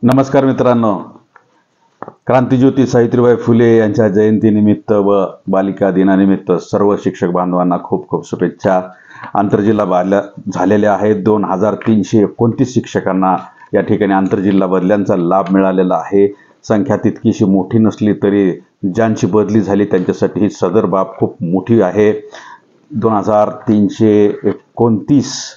नमस्कार मित्रांनो, क्रांतिज्योती सावित्रीबाई फुले यांच्या जयंतीनिमित्त व बालिका दिनानिमित्त सर्व शिक्षक बांधवांना खूप खूप शुभेच्छा। आंतरजिल्हा बदल्या झालेल्या आहेत। 2329 शिक्षकांना या ठिकाणी आंतरजिल्हा बदल्यांचा लाभ मिळालेला आहे। संख्या तितकीशी मोठी नसली तरी ज्यांची बदली झाली त्यांच्यासाठी ही सदर बाब खूप मोठी आहे। 2329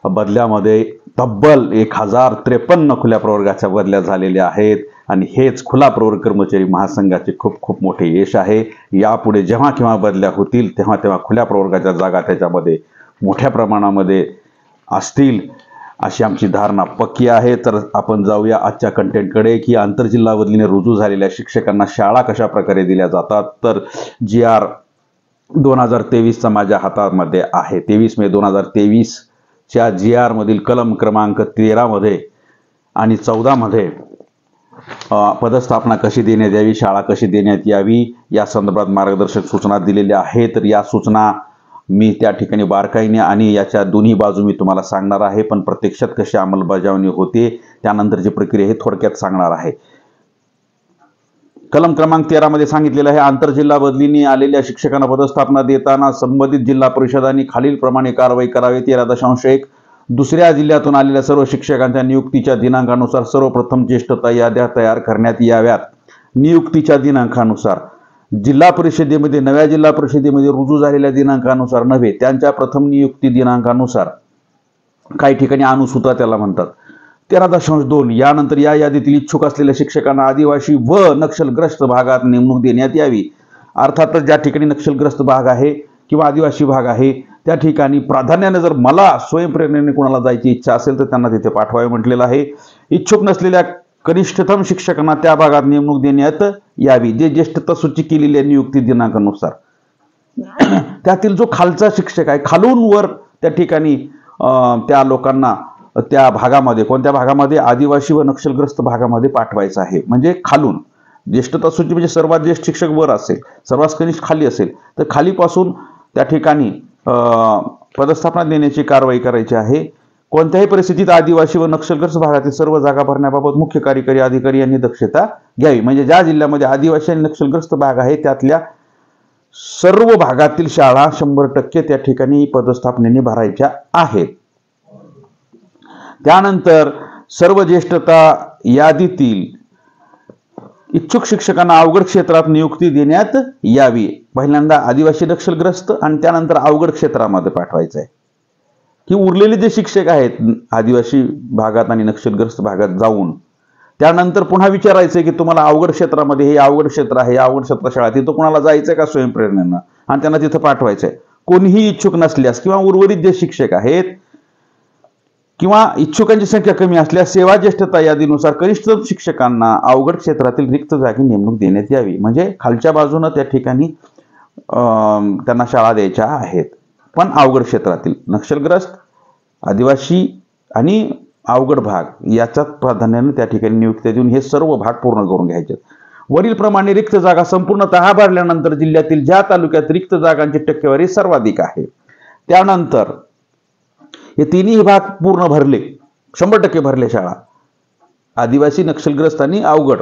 बदल्यामध्ये तब्बल 1053 खुल्या प्रवर्गाच्या बदल्या झालेल्या आहेत आणि हेच खुला प्रवर्ग कर्मचारी महासंघाचे खूप खूप मोठे यश आहे। यापुढे जेव्हा केव्हा बदल्या होतील तेव्हा खुल्या प्रवर्गाच्या जागा त्याच्यामध्ये मोठ्या प्रमाणामध्ये असतील अशी आमची धारणा पक्की आहे। तर आपण जाऊया आजच्या कंटेंटकडे की आंतरजिल्हा बदलीने रुजू झालेल्या शिक्षकांना शाळा कशा प्रकारे दिल्या जातात। तर GR 2023 माझ्या हातामध्ये आहे। 23 मे 2023 च्या GR मधील कलम क्रमांक 13 मध्ये आणि 14 मध्ये पदस्थापना कशी देण्यात यावी, शाळा कशी देण्यात यावी या संदर्भात मार्गदर्शक सूचना दिलेल्या आहेत। तर या सूचना मी त्या ठिकाणी बारकाईने आणि याच्या दोन्ही बाजू मी तुम्हाला सांगणार आहे, पण प्रत्यक्षात कशी अंमलबजावणी होते त्यानंतरची प्रक्रिया हे थोडक्यात सांगणार आहे। कलम क्रमांक 13 मध्ये सांगितलेलं आहे, आंतरजिल्हा बदलीने आलेल्या शिक्षकांना पदस्थापना देताना संबंधित जिल्हा परिषदांनी खालील प्रमाणे कारवाई करावी। 13.1 दुसऱ्या जिल्ह्यातून आलेल्या सर्व शिक्षकांच्या नियुक्तीच्या दिनांकानुसार सर्वप्रथम ज्येष्ठता याद्या तयार करण्यात याव्यात। नियुक्तीच्या दिनांकानुसार जिल्हा परिषदेमध्ये नव्या जिल्हा परिषदेमध्ये रुजू झालेल्या दिनांकानुसार नव्हे, त्यांच्या प्रथम नियुक्ती दिनांकानुसार काही ठिकाणी अनुसूत्रा त्याला म्हणतात। 13.2 यानंतर या यादीतील इच्छुक असलेल्या शिक्षकांना आदिवासी व नक्षलग्रस्त भागात नेमणूक देण्यात यावी। अर्थातच ज्या ठिकाणी नक्षलग्रस्त भाग आहे किंवा आदिवासी भाग आहे त्या ठिकाणी प्राधान्याने जर मला स्वयंप्रेरणेने कोणाला जायची इच्छा असेल तर त्यांना तिथे पाठवावे म्हटलेलं आहे। इच्छुक नसलेल्या कनिष्ठतम शिक्षकांना त्या भागात नेमणूक देण्यात यावी जे ज्येष्ठता सूची केलेल्या नियुक्ती दिनांकानुसार। त्यातील जो खालचा शिक्षक आहे खालून वर त्या ठिकाणी त्या लोकांना त्या भागामध्ये कोणत्या भागामध्ये आदिवासी व नक्षलग्रस्त भागामध्ये पाठवायचं आहे। म्हणजे खालून ज्येष्ठता सूची म्हणजे सर्वात ज्येष्ठ शिक्षक वर असेल, सर्वात कनिष्ठ खाली असेल तर खालीपासून त्या ठिकाणी पदस्थापना देण्याची कारवाई करायची आहे। कोणत्याही परिस्थितीत आदिवासी व नक्षलग्रस्त भागातील सर्व जागा भरण्याबाबत मुख्य कार्यकारी अधिकारी यांनी दक्षता घ्यावी। म्हणजे ज्या जिल्ह्यामध्ये आदिवासी आणि नक्षलग्रस्त भाग आहे त्यातल्या सर्व भागातील शाळा 100% त्या ठिकाणी पदस्थापनेने भरायच्या आहेत। त्यानंतर सर्व ज्येष्ठता यादीतील इच्छुक शिक्षकांना अवघड क्षेत्रात नियुक्ती देण्यात यावी। पहिल्यांदा आदिवासी नक्षलग्रस्त आणि त्यानंतर अवघड क्षेत्रामध्ये पाठवायचं आहे की उरलेले जे शिक्षक आहेत आदिवासी भागात आणि नक्षलग्रस्त भागात जाऊन त्यानंतर पुन्हा विचारायचं की तुम्हाला अवघड क्षेत्रामध्ये हे अवघड क्षेत्र आहे, अवघड क्षेत्र शाळा तिथं कोणाला जायचं का स्वयंप्रेरणेनं आणि त्यांना तिथं पाठवायचं आहे। कोणीही इच्छुक नसल्यास किंवा उर्वरित जे शिक्षक आहेत किंवा इच्छुकांची संख्या कमी असल्यास सेवा ज्येष्ठता यादीनुसार कनिष्ठ शिक्षकांना अवघड क्षेत्रातील रिक्त जागी नेमणूक देण्यात यावी। म्हणजे खालच्या बाजूने त्या ठिकाणी त्यांना शाळा द्यायच्या आहेत, पण अवघड क्षेत्रातील नक्षलग्रस्त आदिवासी आणि अवघड भाग याच्यात प्राधान्याने त्या ठिकाणी नियुक्ती देऊन हे सर्व भाग पूर्ण करून घ्यायचे। वरील प्रमाणे रिक्त जागा संपूर्णतः भरल्यानंतर जिल्ह्यातील ज्या तालुक्यात रिक्त जागांची टक्केवारी सर्वाधिक आहे त्यानंतर हे तिन्ही भाग पूर्ण भरले 100% भरले शाळा आदिवासी नक्षलग्रस्त आणि अवघड।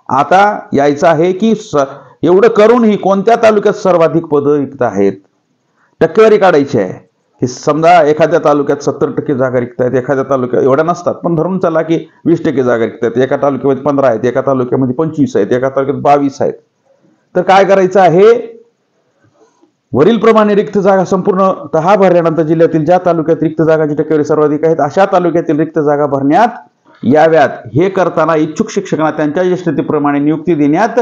आता यायचं आहे की एवढं करूनही कोणत्या तालुक्यात सर्वाधिक पद रिक्त आहेत टक्केवारी काढायची आहे की समजा एखाद्या तालुक्यात 70% जागा रिक्त आहेत, एखाद्या तालुक्यात एवढ्या नसतात पण धरून चला की 20% जागा रिक्त आहेत, एका तालुक्यामध्ये 15 आहेत, एका तालुक्यामध्ये 25 आहेत, एका तालुक्यात 22 आहेत। तर काय करायचं आहे, वरील प्रमाणे रिक्त जागा संपूर्णतः भरल्यानंतर जिल्ह्यातील ज्या तालुक्यात रिक्त जागांची टक्केवारी सर्वाधिक आहेत अशा तालुक्यातील रिक्त जागा भरण्यात याव्यात। हे करताना इच्छुक शिक्षकांना त्यांच्या ज्येष्ठतेप्रमाणे नियुक्ती देण्यात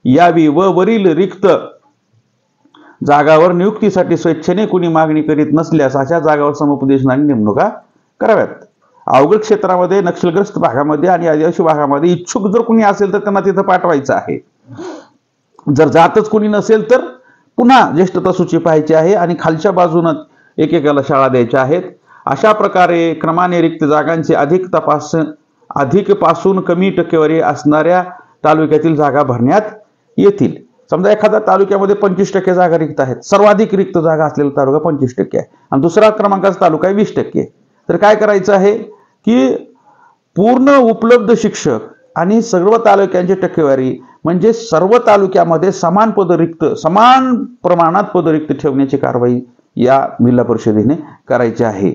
यावी व वरील रिक्त जागावर नियुक्तीसाठी स्वेच्छेने कुणी मागणी करीत नसल्यास अशा जागावर समुपदेशनाने नेमणुका कराव्यात। अवघड क्षेत्रामध्ये नक्षलग्रस्त भागामध्ये आणि आदिवासी भागामध्ये इच्छुक जर कुणी असेल तर त्यांना तिथं पाठवायचं आहे। जर जातच कुणी नसेल तर पुन्हा ज्येष्ठता सूची पाहायची आहे आणि खालच्या बाजूने एकेकाला शाळा द्यायच्या आहेत। अशा प्रकारे क्रमाने रिक्त जागांचे अधिक पासून कमी टक्केवारी असणाऱ्या तालुक्यातील जागा भरण्यात येतील। समजा एखाद्या तालुक्यामध्ये 25% जागा रिक्त आहेत, सर्वाधिक रिक्त जागा असलेला तालुका 25% आहे आणि दुसरा क्रमांकाचा तालुका आहे 20%। तर काय करायचं आहे की पूर्ण उपलब्ध शिक्षक आणि सर्व तालुक्यांची टक्केवारी म्हणजे सर्व तालुक्यामध्ये समान प्रमाणात पद रिक्त ठेवण्याची कारवाई या जिल्हा परिषदेने करायची आहे.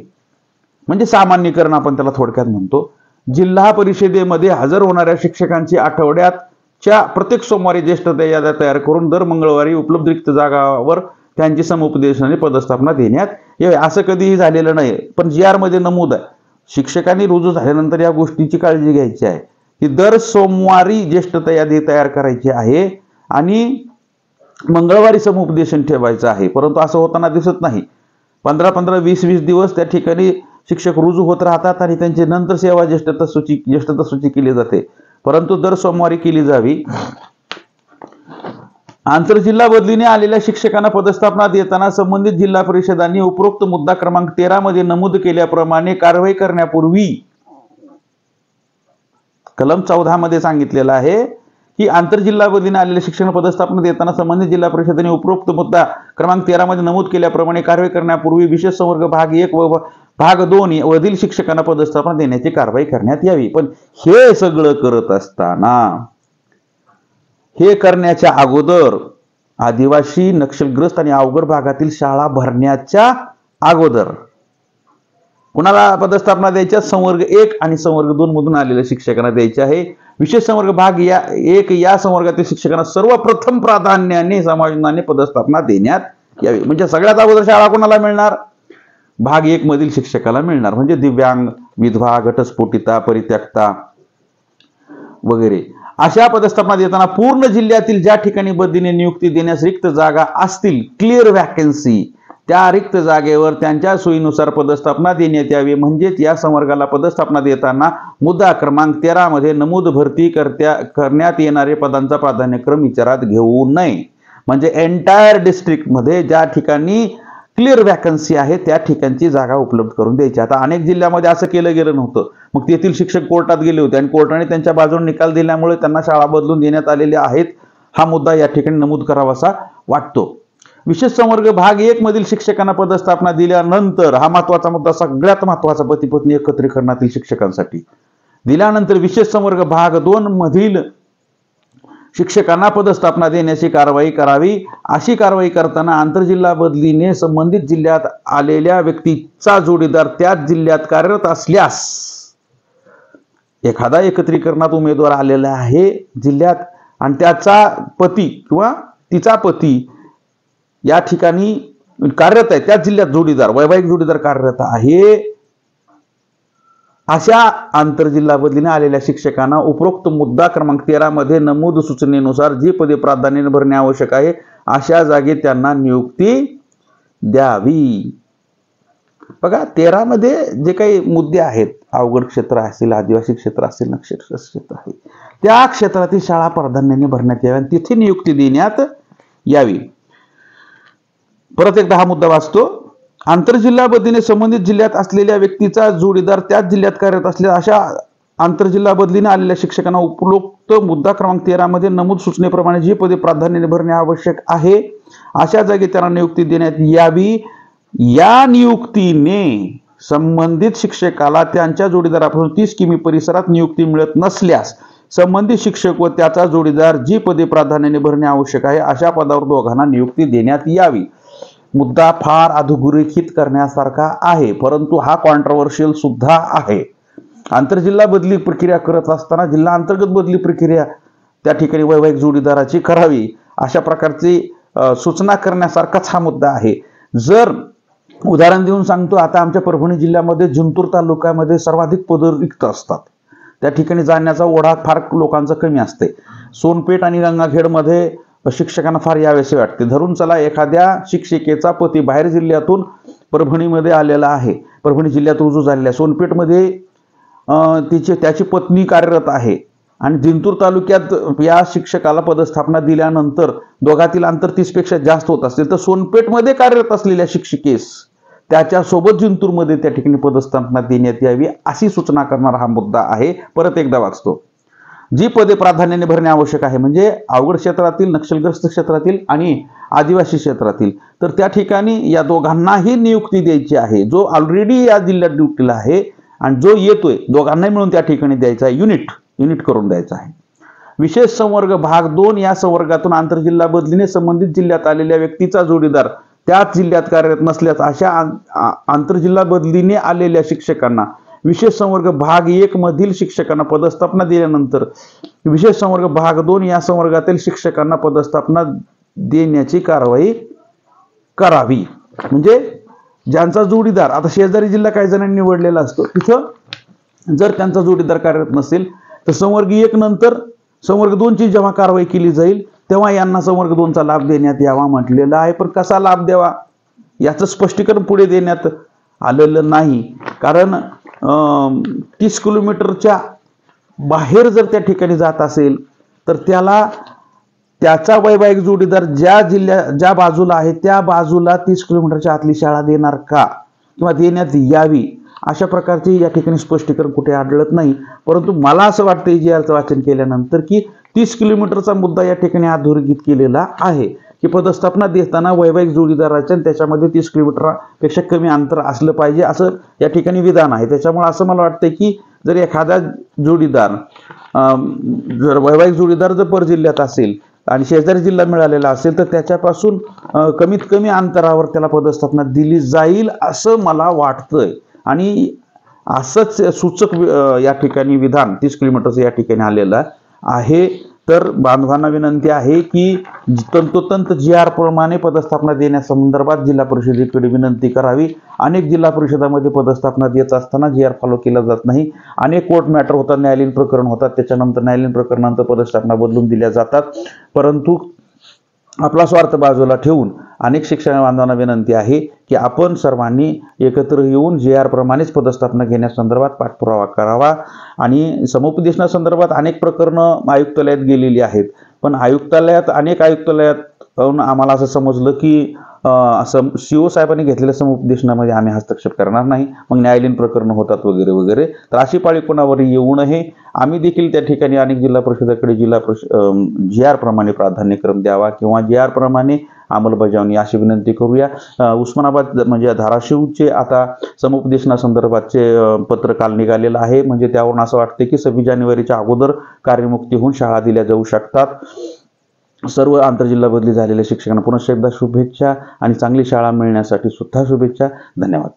म्हणजे सामान्यीकरण आपण त्याला थोडक्यात म्हणतो. जिल्हा परिषदेमध्ये हजर होणाऱ्या शिक्षकांची आठवड्याच्या प्रत्येक सोमवारी ज्येष्ठता याद्या तयार करून दर मंगळवारी उपलब्ध रिक्त जागावर त्यांची समुपदेशनाने पदस्थापना देण्यात यावी. असं कधीही झालेलं नाही, पण GR मध्ये नमूद आहे. शिक्षकांनी रुजू झाल्यानंतर या गोष्टीची काळजी घ्यायची आहे की दर सोमवारी ज्येष्ठता यादी तयार करायची आहे आणि मंगळवारी समुपदेशन ठेवायचं आहे. परंतु असं होताना दिसत नाही. 15-15, 20-20 दिवस त्या ठिकाणी शिक्षक रुजू होत राहतात आणि त्यांची नंतर सेवा ज्येष्ठता सूची केली जाते. परंतु दर सोमवारी केली जावी. आंतरजिल्हा बदलीने आलेल्या शिक्षकांना पदस्थापना देताना संबंधित जिल्हा परिषदांनी उपरोक्त मुद्दा क्रमांक 13 मध्ये नमूद केल्याप्रमाणे कारवाई करण्यापूर्वी कलम 14 मध्ये सांगितलेलं आहे की आंतरजिल्हा बदलीने आलेल्या शिक्षकांना पदस्थापना देताना संबंधित जिल्हा परिषदेने उपरोक्त मुद्दा क्रमांक 13 मध्ये नमूद केल्याप्रमाणे कारवाई करण्यापूर्वी विशेष संवर्ग भाग 1 व भाग 2 वरील शिक्षकांना पदस्थापना देण्याची कारवाई करण्यात यावी. पण हे सगळं करत असताना हे करण्याच्या अगोदर आदिवासी, नक्षलग्रस्त आणि अवघड भागातील शाळा भरण्याच्या अगोदर कुणाला पदस्थापना द्यायच्या? संवर्ग 1 आणि संवर्ग 2 मधून आलेल्या शिक्षकांना द्यायचे आहे. विशेष संवर्ग भाग 1 या संवर्गातील शिक्षकांना सर्वप्रथम प्राधान्याने समायोजनाने पदस्थापना देण्यात यावी. म्हणजे सगळ्यात अगोदर शाळा कोणाला मिळणार? भाग 1 मधील शिक्षकाला मिळणार. म्हणजे दिव्यांग, विधवा, घटस्फोटिता, परित्यक्ता वगैरे अशा पदस्थापना देताना पूर्ण जिल्ह्यातील ज्या ठिकाणी बदलीने नियुक्ती देण्यास रिक्त जागा असतील, क्लिअर वॅकन्सी, त्या रिक्त जागेवर त्यांच्या सोयीनुसार पदस्थापना देण्यात यावी. म्हणजेच या संवर्गाला पदस्थापना देताना मुद्दा क्रमांक 13 मध्ये नमूद भरती करण्यात येणारे पदांचा प्राधान्यक्रम विचारात घेऊ नये. म्हणजे एंटायर डिस्ट्रिक्ट मध्ये ज्या ठिकाणी क्लिअर वॅकन्सी आहे त्या ठिकाणची जागा उपलब्ध करून द्यायची. आता अनेक जिल्ह्यामध्ये असं केलं गेलं नव्हतं. मग तेथील शिक्षक कोर्टात गेले होते आणि कोर्टाने त्यांच्या बाजूने निकाल दिल्यामुळे त्यांना शाळा बदलून देण्यात आलेल्या आहेत. हा मुद्दा या ठिकाणी नमूद करावासा वाटतो. विशेष संवर्ग भाग 1 मधील शिक्षकांना पदस्थापना दिल्यानंतर हा महत्वाचा मुद्दा, सगळ्यात महत्वाचा पती पत्नी एकत्रीकरणातील शिक्षकांसाठी दिल्यानंतर विशेष संवर्ग भाग 2 मधील शिक्षकांना पदस्थापना देण्याची कारवाई करावी. अशी कारवाई करताना आंतरजिल्हा बदलीने संबंधित जिल्ह्यात आलेल्या व्यक्तीचा जोडीदार त्याच जिल्ह्यात कार्यरत असल्यास, एखादा एकत्रीकरणात उमेदवार आलेला आहे जिल्ह्यात आणि त्याचा पती किंवा तिचा पती या ठिकाणी कार्यरत आहे, त्याच जिल्ह्यात जोडीदार, वैवाहिक जोडीदार कार्यरत आहे, अशा आंतरजिल्हा बदलीने आलेल्या शिक्षकांना उपरोक्त मुद्दा क्रमांक 13 मध्ये नमूद सूचनेनुसार जी पदे प्राधान्याने भरणे आवश्यक आहे अशा जागी त्यांना नियुक्ती द्यावी. बघा 13 मध्ये जे काही मुद्दे आहेत, अवघड क्षेत्र असतील, आदिवासी क्षेत्र असतील, नक्षल क्षेत्र आहे, त्या क्षेत्रातील शाळा प्राधान्याने भरण्यात याव्या आणि तिथे नियुक्ती देण्यात यावी. परत एकदा हा मुद्दा वाचतो. आंतरजिल्हा बदलीने संबंधित जिल्ह्यात असलेल्या व्यक्तीचा जोडीदार त्याच जिल्ह्यात कार्यरत असलेल्या अशा आंतरजिल्हा बदलीने आलेल्या शिक्षकांना उपरोक्त मुद्दा क्रमांक 13 मध्ये नमूद सूचनेप्रमाणे जी पदे प्राधान्याने भरणे आवश्यक आहे अशा जागी त्यांना नियुक्ती देण्यात यावी. या नियुक्तीने संबंधित शिक्षकाला त्यांच्या जोडीदारापासून 30 किमी परिसरात नियुक्ती मिळत नसल्यास संबंधित शिक्षक व त्याचा जोडीदार जी पदे प्राधान्याने भरणे आवश्यक आहे अशा पदावर दोघांना नियुक्ती देण्यात यावी. मुद्दा फार अधोरेखित करण्यासारखा आहे, परंतु हा कॉन्ट्रोवर्शियल सुद्धा आहे. आंतरजिल्हा बदली प्रक्रिया करत असताना जिल्हा अंतर्गत बदली प्रक्रिया त्या ठिकाणी वैवाहिक जोडीदाराची करावी अशा प्रकारची सूचना करण्यासारखाच हा मुद्दा आहे. जर उदाहरण देऊन सांगतो, आता आमच्या परभणी जिल्ह्यामध्ये जिंतूर तालुक्यामध्ये सर्वाधिक पद रिक्त असतात. त्या ठिकाणी जाण्याचा ओढा फार लोकांचा कमी असते. सोनपेठ आणि गंगाखेडमध्ये शिक्षकांना फार यावेसे वाटते. धरून चला, एखाद्या शिक्षिकेचा पती बाहेर जिल्ह्यातून परभणीमध्ये आलेला आहे, परभणी जिल्ह्यात रुजू झालेला, सोनपेठमध्ये त्याची पत्नी कार्यरत आहे आणि जिंतूर तालुक्यात या शिक्षकाला पदस्थापना दिल्यानंतर दोघातील अंतर 30 पेक्षा जास्त होत असेल तर सोनपेठमध्ये कार्यरत असलेल्या शिक्षिकेस त्याच्यासोबत जिंतूरमध्ये त्या ठिकाणी पदस्थापना देण्यात यावी अशी सूचना करणारा हा मुद्दा आहे. परत एकदा वाचतो. जी पदे प्राधान्याने भरणे आवश्यक आहे म्हणजे अवघड क्षेत्रातील, नक्षलग्रस्त क्षेत्रातील आणि आदिवासी क्षेत्रातील, तर त्या ठिकाणी या दोघांनाही नियुक्ती द्यायची आहे. जो ऑलरेडी या जिल्ह्यात ड्युटीला आहे आणि जो येतोय दोघांनाही मिळून त्या ठिकाणी द्यायचा आहे, युनिट करून द्यायचा आहे. विशेष संवर्ग भाग 2 या संवर्गातून आंतरजिल्हा बदलीने संबंधित जिल्ह्यात आलेल्या व्यक्तीचा जोडीदार त्याच जिल्ह्यात कार्यरत नसल्यास अशा आंतरजिल्हा बदलीने आलेल्या शिक्षकांना विशेष संवर्ग भाग 1 मधील शिक्षकांना पदस्थापना दिल्यानंतर विशेष संवर्ग भाग 2 या संवर्गातील शिक्षकांना पदस्थापना देण्याची कारवाई करावी. म्हणजे ज्यांचा जोडीदार, आता शेजारी जिल्हा काही जणांनी निवडलेला असतो, तिथं जर त्यांचा जोडीदार कार्यरत नसेल तर संवर्ग 1 नंतर संवर्ग 2 ची जेव्हा कारवाई केली जाईल तेव्हा यांना संवर्ग 2 चा लाभ देण्यात यावा म्हटलेला आहे. पण कसा लाभ द्यावा याचं स्पष्टीकरण पुढे देण्यात आलेलं नाही. कारण 30 किलोमीटरच्या बाहेर जर त्या ठिकाणी जात असेल तर त्याला त्याचा वैवाहिक जोडीदार ज्या बाजूला आहे त्या बाजूला 30 किलोमीटरच्या आतली शाळा देणार का किंवा देण्यात यावी अशा प्रकारचे या ठिकाणी स्पष्टीकरण कुठे आढळत नाही. परंतु मला असं वाटतं EGRचं वाचन केल्यानंतर की 30 किलोमीटरचा मुद्दा या ठिकाणी अधोरेखित केलेला आहे की पदस्थापना देताना वैवाहिक जोडीदाराच्या आणि त्याच्यामध्ये 30 किलोमीटरपेक्षा कमी अंतर असलं पाहिजे असं या ठिकाणी विधान आहे. त्याच्यामुळे असं मला वाटतं की जर एखादा जोडीदार जर वैवाहिक जोडीदार जर परजिल्ह्यात असेल आणि शेजारी जिल्हा मिळालेला असेल तर त्याच्यापासून कमीत कमी अंतरावर त्याला पदस्थापना दिली जाईल असं मला वाटतंय. आणि असंच सूचक या ठिकाणी विधान 30 किलोमीटरचं या ठिकाणी आलेलं आहे. तर बांधवांना विनंती आहे की तंतोतंत GR प्रमाणे पदस्थापना देण्यासंदर्भात जिल्हा परिषदेकडे विनंती करावी. अनेक जिल्हा परिषदामध्ये पदस्थापना देत असताना GR फॉलो केला जात नाही. अनेक कोर्ट मॅटर होतात, न्यायालयीन प्रकरण होतात, त्याच्यानंतर न्यायालयीन प्रकरणानंतर पदस्थापना बदलून दिल्या जातात. परंतु आपला स्वार्थ बाजूला ठेवून अनेक शिक्षक बांधवांना विनंती आहे की आपण सर्वांनी एकत्र येऊन GR प्रमाणेच पदस्थापना घेण्यासंदर्भात पाठपुरावा करावा. आणि समुपदेशनासंदर्भात अनेक प्रकरणं आयुक्तालयात गेलेली आहेत, पण अनेक आयुक्तालयात आम्हाला असं समजलं की असं CO साहेबांनी घेतलेल्या समुपदेशनामध्ये आम्ही हस्तक्षेप करणार नाही, मग न्यायालयीन प्रकरणं होतात वगैरे वगैरे. तर अशी पाळी कोणावर येऊ नये. आम्ही देखील त्या ठिकाणी अनेक जिल्हा परिषदेकडे GR प्रमाणे प्राधान्यक्रम द्यावा किंवा GR प्रमाणे अंमलबजावणी अशी विनंती करूया. उस्मानाबाद म्हणजे धाराशिवचे आता समुपदेशनासंदर्भातचे पत्र काल निघालेलं आहे. म्हणजे त्यावरून असं वाटते की 26 जानेवारीच्या अगोदर कार्यमुक्ती होऊन शाळा दिल्या जाऊ शकतात. सर्व आंतरजिल्हा बदली झालेल्या शिक्षकांना पुन्हा एकदा शुभेच्छा आणि चांगली शाळा मिळण्यासाठी सुद्धा शुभेच्छा. धन्यवाद.